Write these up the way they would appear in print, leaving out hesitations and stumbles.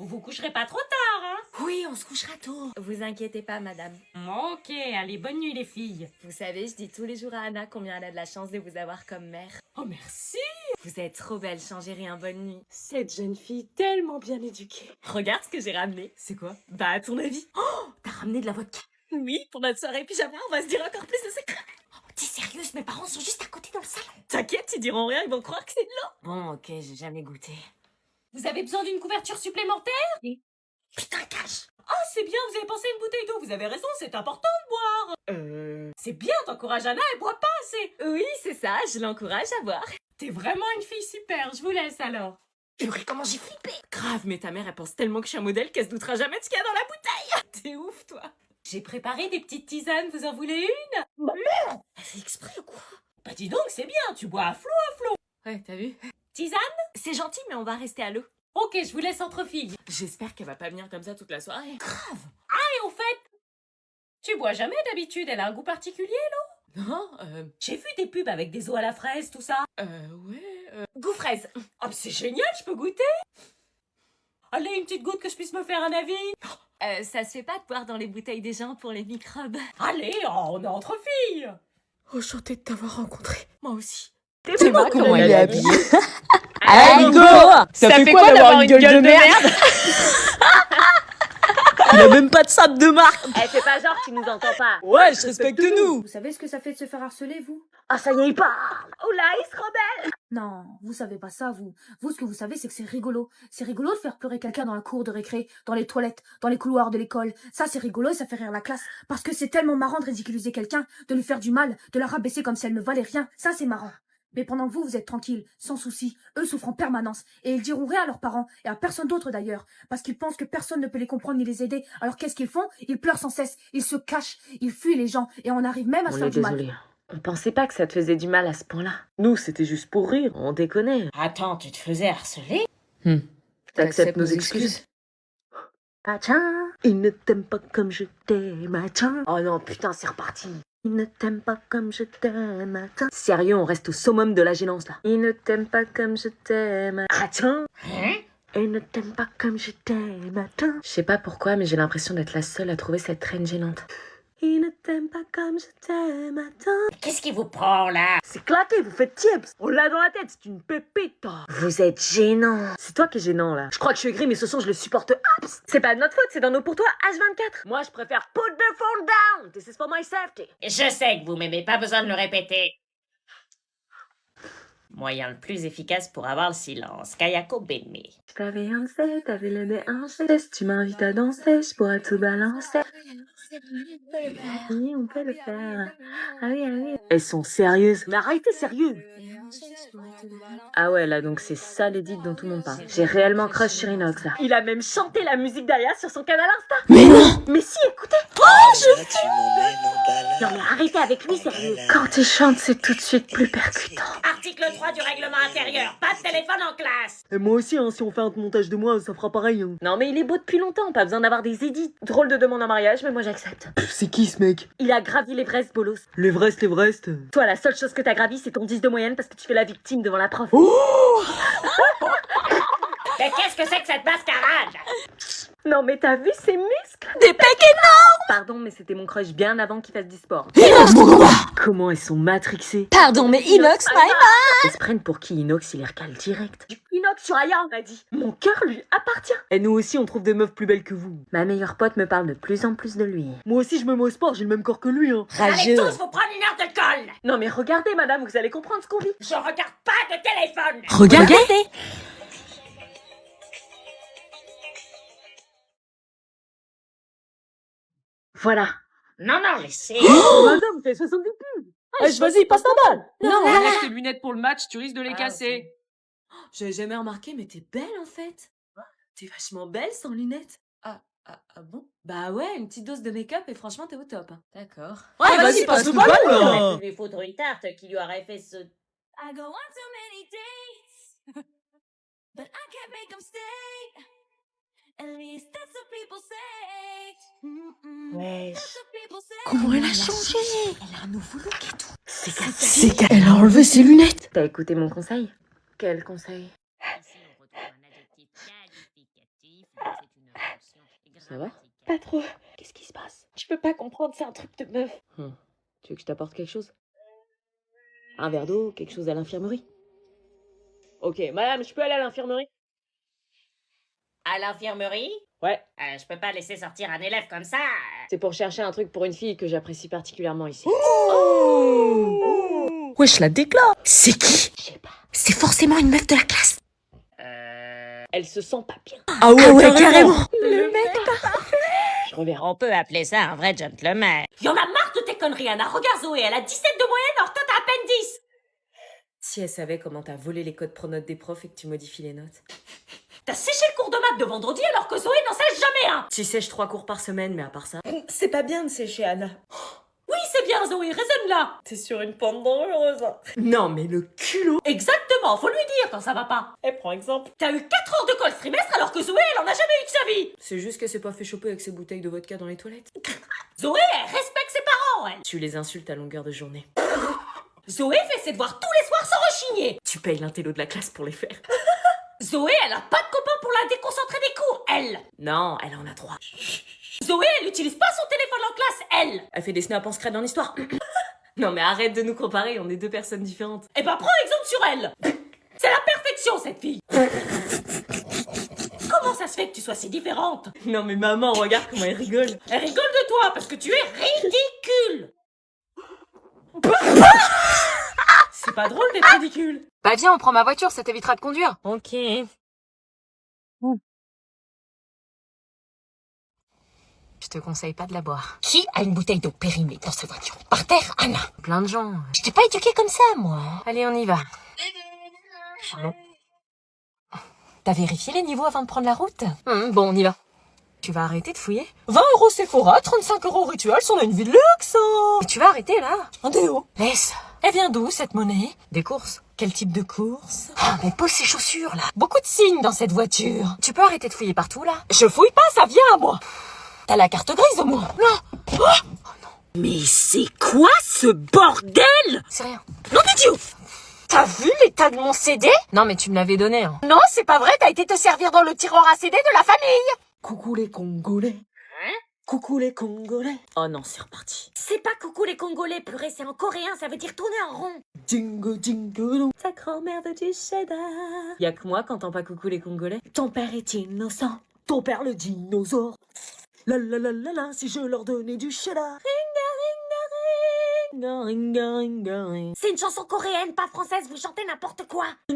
Vous vous coucherez pas trop tard, hein? Oui, on se couchera tôt. Vous inquiétez pas, madame. Ok, allez, bonne nuit les filles. Vous savez, je dis tous les jours à Anna combien elle a de la chance de vous avoir comme mère. Oh merci. Vous êtes trop belle, changez un bonne nuit. Cette jeune fille tellement bien éduquée. Regarde ce que j'ai ramené. C'est quoi? Bah, à ton avis? Oh, t'as ramené de la vodka. Oui, pour notre soirée pyjama, on va se dire encore plus de secrets. Oh, t'es sérieuse? Mes parents sont juste à côté dans le salon. T'inquiète, ils diront rien, ils vont croire que c'est de l'eau. Bon, ok, j'ai jamais goûté. Vous avez besoin d'une couverture supplémentaire? Putain, cache. Oh, c'est bien, vous avez pensé à une bouteille d'eau. Vous avez raison, c'est important de boire. C'est bien, t'encourages Anna, elle boit pas assez. Oui, c'est ça, je l'encourage à boire. T'es vraiment une fille super, je vous laisse alors. Purée, comment j'ai flippé. Grave, mais ta mère, elle pense tellement que je suis un modèle qu'elle se doutera jamais de ce qu'il y a dans la bouteille. T'es ouf, toi. J'ai préparé des petites tisanes, vous en voulez une? Bah merde. Elle fait exprès ou quoi? Bah dis donc, c'est bien, tu bois à flot. Ouais, t'as vu? Tisane? C'est gentil, mais on va rester à l'eau. Ok, je vous laisse entre filles. J'espère qu'elle va pas venir comme ça toute la soirée. Grave. Et au fait, tu bois jamais d'habitude, elle a un goût particulier? Non, J'ai vu des pubs avec des eaux à la fraise, tout ça. goût fraise. Oh, c'est génial, je peux goûter? Allez, une petite goutte que je puisse me faire un avis. Ça se fait pas de boire dans les bouteilles des gens pour les microbes. Allez, on est entre filles. Enchantée de t'avoir rencontré. Moi aussi. C'est moi comment elle est habillée. Allez, go! Ça fait quoi d'avoir une gueule de merde? Il a même pas de sable de marque. Elle fait pas genre, tu nous entends pas. Ouais, je respecte nous. Vous savez ce que ça fait de se faire harceler, vous? Ah, ça y est, il part. Oh là, il se rebelle. Non, vous savez pas ça, vous. Vous, ce que vous savez, c'est que c'est rigolo. C'est rigolo de faire pleurer quelqu'un dans la cour de récré, dans les toilettes, dans les couloirs de l'école. Ça, c'est rigolo et ça fait rire la classe. Parce que c'est tellement marrant de ridiculiser quelqu'un, de lui faire du mal, de la rabaisser comme si elle ne valait rien. Ça, c'est marrant. Mais pendant que vous êtes tranquille, sans souci, eux souffrent en permanence, et ils diront rien à leurs parents, et à personne d'autre d'ailleurs, parce qu'ils pensent que personne ne peut les comprendre ni les aider. Alors qu'est-ce qu'ils font? Ils pleurent sans cesse, ils se cachent, ils fuient les gens, et on arrive même à se faire du mal. On pensait pas que ça te faisait du mal à ce point-là. Nous, c'était juste pour rire, on déconnait. Attends, tu te faisais harceler? T'acceptes nos excuses? Machin, il ne t'aime pas comme je t'aime, machin. Oh non, putain, c'est reparti. Il ne t'aime pas comme je t'aime, machin. Sérieux, on reste au summum de la gênance là. Il ne t'aime pas comme je t'aime, machin. Hein? Il ne t'aime pas comme je t'aime, machin. Je sais pas pourquoi, mais j'ai l'impression d'être la seule à trouver cette traîne gênante. Il ne t'aime pas comme je t'aime, machin. Qu'est-ce qui vous prend là? C'est claqué, vous faites tips. On l'a dans la tête, c'est une pépite. Vous êtes gênant. C'est toi qui es gênant là. Je crois que je suis aigri, mais ce son je le supporte. Ups. C'est pas de notre faute, c'est dans nos pour toi H24. Moi je préfère put the phone down. This is for my safety. Je sais que vous m'aimez, pas besoin de le répéter. Moyen le plus efficace pour avoir le silence. Kayako Benmi. Je t'avais lancé, t'avais le déhanché. Si tu m'invites à danser, je pourrais tout balancer. Oui, on peut le faire. Ah oui, ah oui. Elles sont sérieuses. Mais arrêtez sérieux. Ah ouais, là donc c'est ça l'édit dont tout le monde parle. J'ai réellement crush sur Inox là. Il a même chanté la musique derrière sur son canal Insta. Mais non. Mais si, écoutez. Non mais arrêtez avec lui, sérieux. Quand il chante, c'est tout de suite plus percutant. Article 3 du règlement intérieur. Pas de téléphone en classe. Et moi aussi, hein, si on fait un montage de moi, ça fera pareil. Hein. Non mais il est beau depuis longtemps, pas besoin d'avoir des édits. Drôle de demande en mariage, mais moi j'accepte. C'est qui ce mec? Il a gravi l'Everest, bolos. L'Everest, l'Everest. Toi, la seule chose que t'as gravi, c'est ton 10 de moyenne parce que tu fais la victime devant la prof. Mais qu'est-ce que c'est que cette mascarade? Non mais t'as vu ses muscles? Des pecs énormes. Pardon, mais c'était mon crush bien avant qu'il fasse du sport. Inox, mon combat. Comment elles sont matrixées. Pardon, mais Inox, my man. Elles se prennent pour qui Inox, il les recale direct. Inox sur Aya, on a dit. Mon cœur lui appartient. Et nous aussi, on trouve des meufs plus belles que vous. Ma meilleure pote me parle de plus en plus de lui. Moi aussi, je me mets au sport, j'ai le même corps que lui. Hein. Allez tous vous prendre une heure de colle. Non mais regardez madame, vous allez comprendre ce qu'on vit. Je regarde pas de téléphone. Regardez. Voilà. Non, laissez. Madame, t'as 70 pubs. Vas-y, passe ta balle. Non, Enlève tes lunettes pour le match, tu risques de les casser. J'avais jamais remarqué, mais t'es belle en fait. T'es vachement belle sans lunettes. Ah bon? Bah ouais, une petite dose de make-up et franchement t'es au top. D'accord. Ouais, vas-y, passe le ballon. Il lui faudrait une tarte qui lui aurait fait ce... I go on too many dates, but I can't make them stay. At least that's what people say. Ouais. That's what people say. Comment elle a changé? Elle a un nouveau look et tout. C'est qu'elle a enlevé ses lunettes. T'as écouté mon conseil? Quel conseil? Ici, on retrouve un adjectif qualificatif. Ça va? Pas trop. Qu'est-ce qui se passe? Je peux pas comprendre, c'est un truc de meuf. Tu veux que je t'apporte quelque chose? Un verre d'eau, quelque chose à l'infirmerie? Ok, madame, je peux aller à l'infirmerie? À l'infirmerie? Ouais, Je peux pas laisser sortir un élève comme ça. c'est pour chercher un truc pour une fille que j'apprécie particulièrement ici. Wesh, la déclare. C'est qui? Je sais pas. C'est forcément une meuf de la classe. Elle se sent pas bien. Ah ouais, carrément. Le mec. Je reviens. On peut appeler ça un vrai gentleman. Y'en a marre de tes conneries, Anna. Regarde Zoé, elle a 17 de moyenne, alors toi t'as à peine 10. Si elle savait comment t'as volé les codes pronotes des profs et que tu modifies les notes. T'as séché le cours de maths de vendredi alors que Zoé n'en sèche jamais un. Tu sèches 3 cours par semaine, mais à part ça... C'est pas bien de sécher Anna. Oui, c'est bien Zoé, raisonne là. T'es sur une pente dangereuse. Non, mais le culot. Exactement, faut lui dire quand ça va pas. Prends exemple. T'as eu 4 heures de colle ce trimestre alors que Zoé, elle en a jamais eu de sa vie. C'est juste qu'elle s'est pas fait choper avec ses bouteilles de vodka dans les toilettes. Zoé, elle respecte ses parents, elle. Tu les insultes à longueur de journée. Zoé fait ses devoirs tous les soirs sans rechigner. Tu payes l'intello de la classe pour les faire. Zoé, elle a pas de copain pour la déconcentrer des cours, elle. Non, elle en a 3. Zoé, elle utilise pas son téléphone en classe, elle. Elle fait des snaps en scred en histoire. Non mais arrête de nous comparer, on est 2 personnes différentes. Eh ben prends exemple sur elle. C'est la perfection cette fille. Comment ça se fait que tu sois si différente? Non mais maman, regarde comment elle rigole. Elle rigole de toi parce que tu es ridicule. C'est pas drôle d'être ridicule. Bah viens, on prend ma voiture, ça t'évitera de conduire. Ok. Je te conseille pas de la boire. Qui a une bouteille d'eau périmée dans sa voiture? Par terre, Anna. Plein de gens. Je t'ai pas éduquée comme ça, moi. Allez, on y va. T'as vérifié les niveaux avant de prendre la route? Bon, on y va. Tu vas arrêter de fouiller? 20 € Sephora, 35 € Rituals, on a une vie de luxe, hein. Mais tu vas arrêter là? Un déo. Laisse. Elle vient d'où, cette monnaie? Des courses? Quel type de course? Ah, mais pose ces chaussures là. Beaucoup de signes dans cette voiture. Tu peux arrêter de fouiller partout là? Je fouille pas, ça vient à moi. T'as la carte grise au moins? Non. Oh non. Mais c'est quoi ce bordel? C'est rien. Non d'idiot. T'as vu l'état de mon CD? Non mais tu me l'avais donné hein. Non, c'est pas vrai, t'as été te servir dans le tiroir à CD de la famille. Coucou les Congolais. Coucou les Congolais. Oh non, c'est reparti. C'est pas coucou les Congolais, purée, c'est en coréen, ça veut dire tourner en rond. Jingle jingle. Ta grand-mère veut du cheddar. Y'a que moi qui entends pas coucou les Congolais? Ton père est innocent. Ton père le dinosaure. La la la la la, si je leur donnais du cheddar. C'est une chanson coréenne, pas française, vous chantez n'importe quoi. Je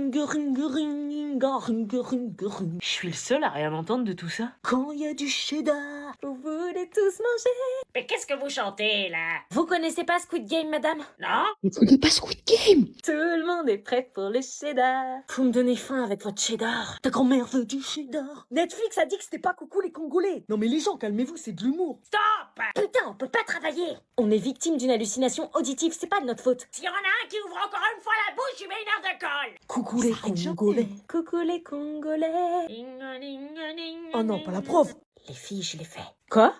suis le seul à rien entendre de tout ça. Quand y a du cheddar. Vous voulez tous manger. Mais qu'est-ce que vous chantez, là? Vous connaissez pas Squid Game, madame? Non? Mais tu n'es pas Squid Game. Tout le monde est prêt pour le cheddar. Vous me donnez faim avec votre cheddar. Ta grand-mère veut du cheddar. Netflix a dit que c'était pas coucou les Congolais. Non mais les gens, calmez-vous, c'est de l'humour. Stop! Putain, on peut pas travailler. On est victime d'une hallucination auditive, c'est pas de notre faute. S'il y en a un qui ouvre encore une fois la bouche, il met une heure de colle. Coucou les Congolais. Coucou les Congolais. Oh non, pas la prof. Les filles, je l'ai fait. Quoi?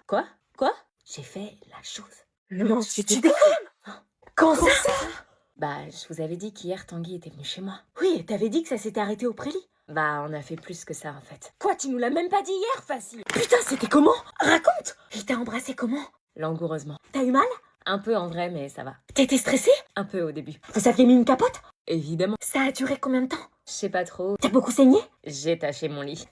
J'ai fait la chose. Non, Tu tu déconnes. Quand ça? Bah, je vous avais dit qu'hier Tanguy était venu chez moi. Oui, t'avais dit que ça s'était arrêté au prélit. Bah, on a fait plus que ça en fait. Quoi, tu nous l'as même pas dit hier, facile. Putain, c'était comment? Raconte. Il t'a embrassé comment? Langoureusement. T'as eu mal? Un peu en vrai, mais ça va. T'étais stressée? Un peu au début. Vous aviez mis une capote? Évidemment. Ça a duré combien de temps? Je sais pas trop. T'as beaucoup saigné? J'ai taché mon lit.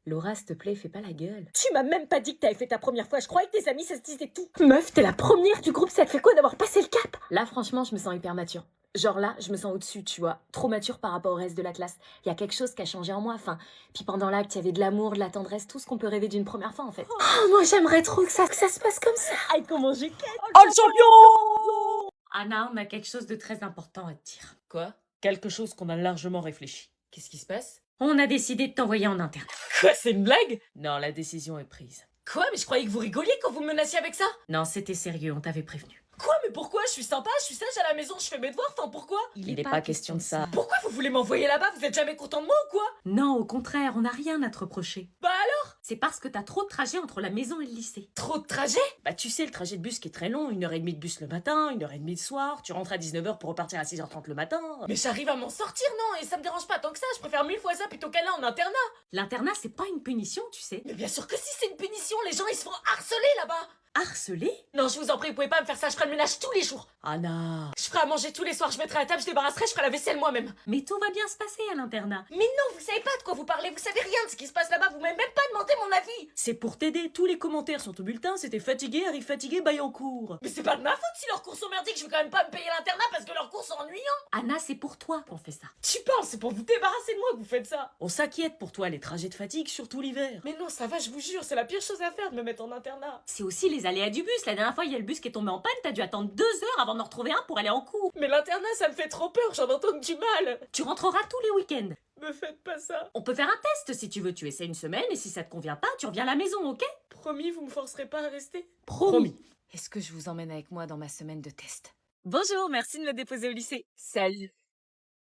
Laura, s'il te plaît, fais pas la gueule. Tu m'as même pas dit que t'avais fait ta première fois. Je croyais que tes amis, ça se disait tout. Meuf, t'es la première du groupe. Ça te fait quoi d'avoir passé le cap? Là, franchement, je me sens hyper mature. Genre là, je me sens au-dessus, tu vois. Trop mature par rapport au reste de la classe. Il y a quelque chose qui a changé en moi. Enfin, puis pendant l'acte, il y avait de l'amour, de la tendresse, tout ce qu'on peut rêver d'une première fois, en fait. Oh, moi, j'aimerais trop que ça se passe comme ça. Aïe, comment j'ai quête. Oh le champion! Anna, on a quelque chose de très important à te dire. Quoi? Quelque chose qu'on a largement réfléchi. Qu'est-ce qui se passe? On a décidé de t'envoyer en interne. Quoi, c'est une blague? Non, la décision est prise. Quoi? Mais je croyais que vous rigoliez quand vous me menaciez avec ça? Non, c'était sérieux, on t'avait prévenu. Quoi? Mais pourquoi? Je suis sympa, je suis sage à la maison, je fais mes devoirs, enfin pourquoi? Il n'est pas question de ça. Pourquoi vous voulez m'envoyer là-bas? Vous êtes jamais content de moi ou quoi? Non, au contraire, on n'a rien à te reprocher. Bah alors? C'est parce que t'as trop de trajets entre la maison et le lycée. Trop de trajet? Bah tu sais, le trajet de bus qui est très long, 1h30 de bus le matin, 1h30 le soir, tu rentres à 19h pour repartir à 6h30 le matin. Mais j'arrive à m'en sortir, non? Et ça me dérange pas tant que ça, je préfère 1000 fois ça plutôt qu'aller en internat. L'internat, c'est pas une punition, tu sais. Mais bien sûr que si, c'est une punition, les gens ils se font harceler là-bas. Harceler? Non, je vous en prie, vous pouvez pas me faire ça, je ferai le ménage tous les jours. Anna. Je ferai à manger tous les soirs, je mettrai la table, je débarrasserai, je ferai la vaisselle moi-même. Mais tout va bien se passer à l'internat. Mais non, vous savez pas de quoi vous parlez, vous savez rien de ce qui se passe là-bas, vous m'avez même pas demandé mon avis. C'est pour t'aider, tous les commentaires sont au bulletin, c'était fatigué, arrive fatigué, baille en cours. Mais c'est pas de ma faute si leurs cours sont merdiques, je vais quand même pas me payer l'internat parce que leurs cours sont ennuyants. Anna, c'est pour toi qu'on fait ça. Tu parles, c'est pour vous débarrasser de moi que vous faites ça. On s'inquiète pour toi, les trajets de fatigue, surtout l'hiver. Mais non, ça va, je vous jure, c'est la pire chose à faire de me mettre en internat. C'est aussi les aléas du bus. La dernière fois, il y a le bus qui est tombé en panne, t'as dû attendre 2 heures avant d'en retrouver un pour aller en cours. Mais l'internat, ça me fait trop peur, j'en entends que du mal. Tu rentreras tous les week-ends. Me faites pas ça. On peut faire un test si tu veux, tu essaies une semaine et si ça te convient pas, tu reviens à la maison, ok? Promis, vous me forcerez pas à rester? Promis. Est-ce que je vous emmène avec moi dans ma semaine de test? Bonjour, merci de me déposer au lycée. Salut.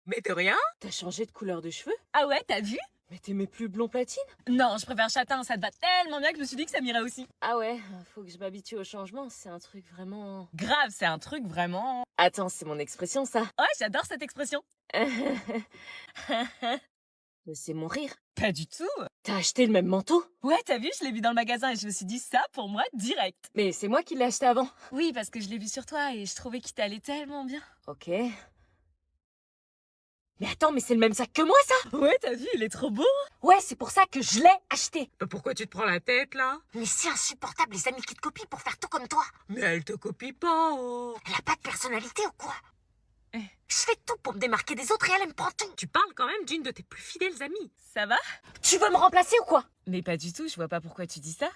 Mais de rien? T'as changé de couleur de cheveux? Ah ouais, t'as vu? Mais t'aimais plus blond platine? Non, je préfère châtain, ça te va tellement bien que je me suis dit que ça m'irait aussi. Ah ouais, faut que je m'habitue au changement, c'est un truc vraiment... Grave, c'est un truc vraiment... Attends, c'est mon expression ça. Ouais, j'adore cette expression. Mais c'est mon rire. Pas du tout. T'as acheté le même manteau? Ouais, t'as vu, je l'ai vu dans le magasin et je me suis dit ça pour moi direct. Mais c'est moi qui l'ai acheté avant. Oui, parce que je l'ai vu sur toi et je trouvais qu'il t'allait tellement bien. Ok. Mais attends, mais c'est le même sac que moi ça? Ouais, t'as vu, il est trop beau. Ouais, c'est pour ça que je l'ai acheté. Pourquoi tu te prends la tête là? Mais c'est insupportable les amis qui te copient pour faire tout comme toi. Mais elle te copie pas, oh. Elle a pas de personnalité ou quoi? Je fais tout pour me démarquer des autres et elle me prend tout. Tu parles quand même d'une de tes plus fidèles amies. Ça va? Tu veux me remplacer ou quoi? Mais pas du tout, je vois pas pourquoi tu dis ça.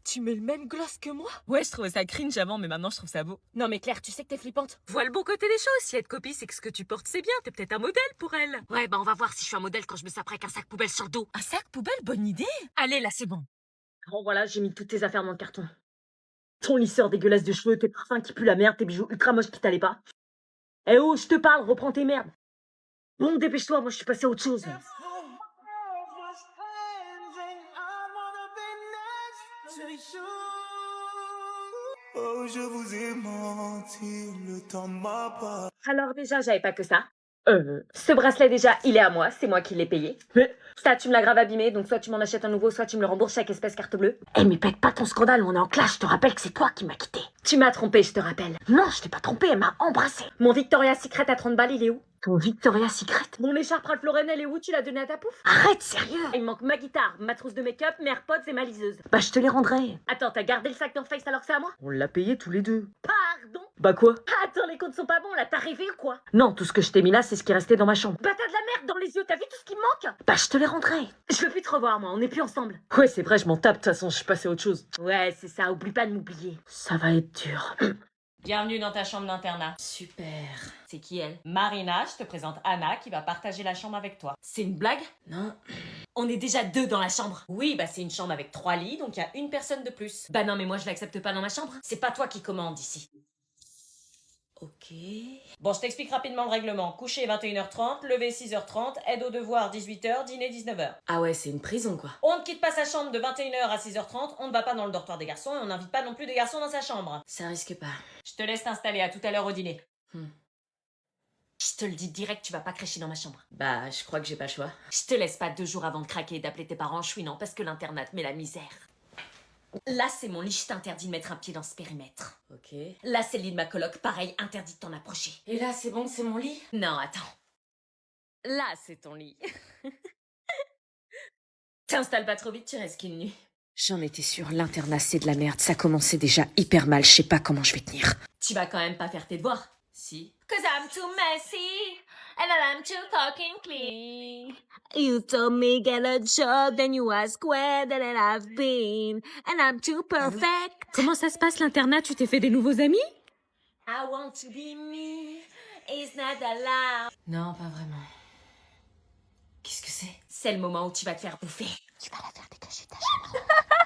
Tu mets le même gloss que moi? Ouais, je trouvais ça cringe avant, mais maintenant je trouve ça beau. Non mais Claire, tu sais que t'es flippante. Vois le bon côté des choses, si elle te copie, c'est que ce que tu portes c'est bien, t'es peut-être un modèle pour elle. Ouais, bah on va voir si je suis un modèle quand je me saperai avec un sac poubelle sur le dos. Un sac poubelle, bonne idée. Allez, là c'est bon. Bon voilà, j'ai mis toutes tes affaires dans le carton. Ton lisseur dégueulasse de cheveux, tes parfums qui puent la merde, tes bijoux ultra moches qui t'allaient pas. Eh oh, je te parle, reprends tes merdes. Bon, dépêche-toi, moi je suis passé à autre chose. Oh, je vous ai menti, le temps m'a pas. Alors déjà, j'avais pas que ça. Ce bracelet déjà, il est à moi, c'est moi qui l'ai payé. Ça, tu me l'as grave abîmé, donc soit tu m'en achètes un nouveau, soit tu me le rembourses chaque espèce carte bleue. Eh mais pète pas ton scandale, on est en clash, je te rappelle que c'est toi qui m'as quitté. Tu m'as trompé, je te rappelle. Non, je t'ai pas trompé, elle m'a embrassé. Mon Victoria's Secret à 30 balles, il est où? Ton Victoria's Secret? Mon écharpe Ralph Lauren, elle est où? Tu l'as donné à ta pouf? Arrête, sérieux? Il me manque ma guitare, ma trousse de make-up, mes AirPods et ma liseuse. Bah je te les rendrai. Attends, t'as gardé le sac North Face alors que c'est à moi? On l'a payé tous les deux. Pardon? Bah quoi? Attends, les comptes sont pas bons là, t'as rêvé ou quoi? Non, tout ce que je t'ai mis là, c'est ce qui est resté dans ma chambre. Bah t'as de la merde dans les yeux, t'as vu tout ce qui me manque? Bah je te les rendrai. Je veux plus te revoir moi, on est plus ensemble. Ouais, c'est vrai, je m'en tape, de toute façon, je suis passé à autre chose. Ouais, c'est ça, oublie pas de m'oublier. Ça va être dur. Bienvenue dans ta chambre d'internat. Super. C'est qui elle? Marina, je te présente Anna qui va partager la chambre avec toi. C'est une blague? Non. On est déjà 2 dans la chambre. Oui, bah c'est une chambre avec 3 lits, donc il y a une personne de plus. Bah non, mais moi je l'accepte pas dans ma chambre. C'est pas toi qui commande ici. Ok. Bon, je t'explique rapidement le règlement. Coucher 21h30, lever 6h30, aide aux devoirs 18h, dîner 19h. Ah ouais, c'est une prison quoi. On ne quitte pas sa chambre de 21h à 6h30, on ne va pas dans le dortoir des garçons et on n'invite pas non plus des garçons dans sa chambre. Ça risque pas. Je te laisse t'installer, à tout à l'heure au dîner. Hmm. Je te le dis direct, tu vas pas crécher dans ma chambre. Bah, je crois que j'ai pas le choix. Je te laisse pas 2 jours avant de craquer et d'appeler tes parents en chouinant parce que l'internat te met la misère. Là, c'est mon lit, je t'interdis de mettre un pied dans ce périmètre. Ok. Là, c'est le lit de ma coloc, pareil, interdit de t'en approcher. Et là, c'est bon, c'est mon lit? Non, attends. Là, c'est ton lit. T'installes pas trop vite, tu restes qu'une nuit. J'en étais sûre, l'internat c'est de la merde. Ça commençait déjà hyper mal, je sais pas comment je vais tenir. Tu vas quand même pas faire tes devoirs. Si. Cause I'm too messy, and I'm too fucking clean. You told me get a job, then you ask where that I've been, and I'm too perfect. Comment ça se passe l'internat? Tu t'es fait des nouveaux amis? I want to be me, it's not allowed. Non, pas vraiment. Qu'est-ce que c'est? C'est le moment où tu vas te faire bouffer.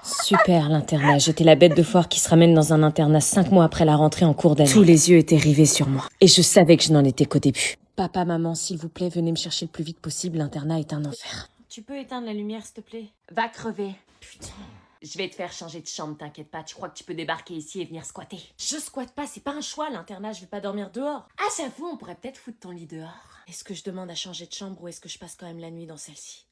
Super l'internat, j'étais la bête de foire qui se ramène dans un internat 5 mois après la rentrée en cours d'année. Tous les yeux étaient rivés sur moi. Et je savais que je n'en étais qu'au début. Papa, maman, s'il vous plaît, venez me chercher le plus vite possible, l'internat est un enfer. Tu peux éteindre la lumière, s'il te plaît? Va crever. putain. Je vais te faire changer de chambre, t'inquiète pas. Tu crois que tu peux débarquer ici et venir squatter? Je squatte pas, c'est pas un choix, l'internat, je vais pas dormir dehors. Ah, j'avoue, on pourrait peut-être foutre ton lit dehors. Est-ce que je demande à changer de chambre ou est-ce que je passe quand même la nuit dans celle-ci?